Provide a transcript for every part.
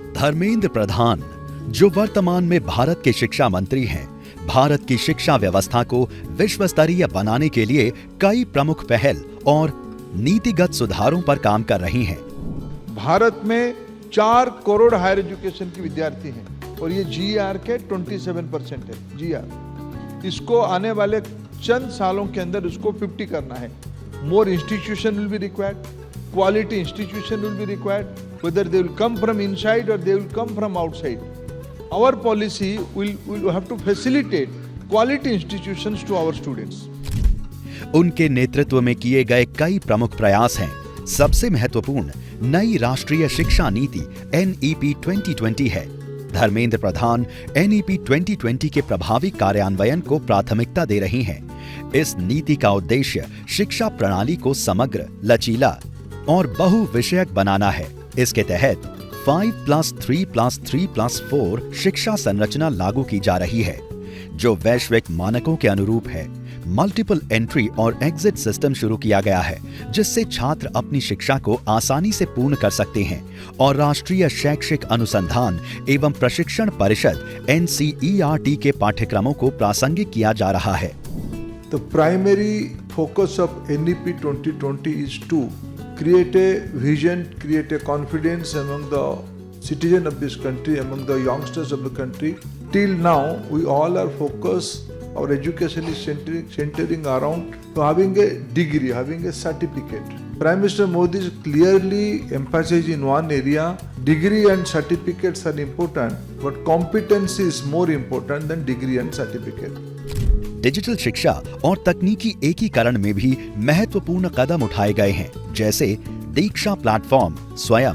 धर्मेंद्र प्रधान, जो वर्तमान में भारत के शिक्षा मंत्री हैं, भारत की शिक्षा व्यवस्था को विश्व स्तरीय बनाने के लिए कई प्रमुख पहल और नीतिगत सुधारों पर काम कर रही हैं। भारत में 4 करोड़ हायर एजुकेशन के विद्यार्थी हैं और ये जीआर के 27% है। जीआर इसको आने वाले चंद सालों के अंदर उसको 50 करना है। More institution will be required, quality institution will be required, whether they will come from inside or they will come from outside. Our policy will have to facilitate quality institutions to our students. उनके नेतृत्व में किए गए कई प्रमुख प्रयास हैं। सबसे महत्वपूर्ण नई राष्ट्रीय शिक्षा नीति NEP 2020 है। धर्मेंद्र प्रधान NEP 2020 के प्रभावी कार्यान्वयन को प्राथमिकता दे रही हैं। इस नीति का उद्देश्य शिक्षा प्रणाली को समग्र, लचीला और बहुविषयक बनाना है। इसके तहत 5+3+3+4 शिक्षा संरचना लागू की जा रही है, जो वैश्विक मानकों के अनुरूप है। मल्टीपल एंट्री और एग्जिट सिस्टम शुरू किया गया है, जिससे छात्र अपनी शिक्षा को आसानी से पूर्ण कर सकते हैं और राष्ट्रीय शैक्षिक अनुसंधान एवं प्रशिक्षण परिषद NCERT के पाठ्यक्रमों को प्रासंगिक किया जा रहा है। The primary focus of NEP 2020 is to create a vision, create a confidence among the citizens of this country, among the youngsters of the country. Till now, we all are focused, our education is centering around having a degree, having a certificate. Prime Minister Modi is clearly emphasizing in one area, degree and certificates are important, but competency is more important than degree and certificate. Digital शिक्षा और तकनीकी एकीकरण में भी महत्वपूर्ण कदम उठाए गए हैं, जैसे दीक्षा प्लेटफॉर्म, स्वयं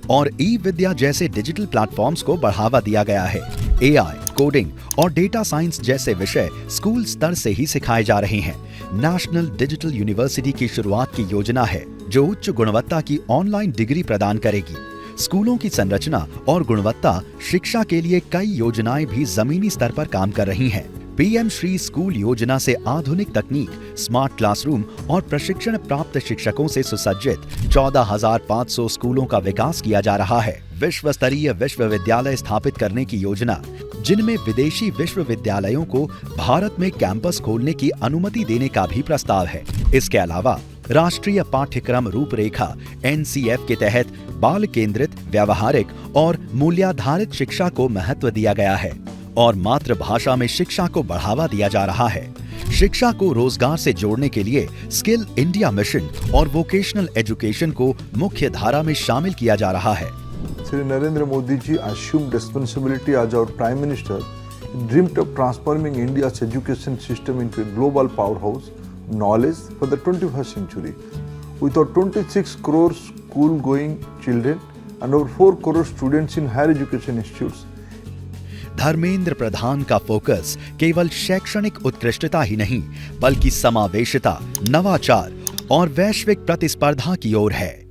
और ई-विद्या जैसे डिजिटल प्लेटफॉर्म्स को बढ़ावा दिया गया है। AI, कोडिंग और डेटा साइंस जैसे विषय स्कूल स्तर से ही सिखाए जा रहे हैं। नेशनल डिजिटल यूनिवर्सिटी की शुरुआत की योजना है, जो उच्च गुणवत्ता की ऑनलाइन डिग्री प्रदान करेगी। स्कूलों की संरचना और गुणवत्ता शिक्षा के लिए कई योजनाएं भी जमीनी स्तर पर काम कर रही हैं। PM श्री स्कूल योजना से आधुनिक तकनीक, स्मार्ट क्लासरूम और प्रशिक्षण प्राप्त शिक्षकों से सुसज्जित 14,500 स्कूलों का विकास किया जा रहा है। विश्व स्तरीय विश्वविद्यालय स्थापित करने की योजना, जिनमें विदेशी विश्वविद्यालयों को भारत में कैंपस खोलने की अनुमति देने का भी प्रस्ताव है। इसके अलावा राष्ट्रीय पाठ्यक्रम रूपरेखा NCF के तहत बाल केंद्रित, व्यावहारिक और मूल्याधारित शिक्षा को महत्व दिया गया है और मातृभाषा में शिक्षा को बढ़ावा दिया जा रहा है। शिक्षा को रोजगार से जोड़ने के लिए स्किल इंडिया मिशन और वोकेशनल एजुकेशन को मुख्य धारा में शामिल किया जा रहा है। Shri Narendra Modi ji assumed responsibility as our Prime Minister, dreamt of transforming India's education system into a global powerhouse, knowledge for the 21st century. With our 26 crore school-going children and over 4 crore students in higher education institutes, Dharmendra Pradhan का focus केवल शैक्षणिक उत्कृष्टता ही नहीं, बल्कि समावेशिता, नवाचार और वैश्विक प्रतिस्पर्धा की ओर है।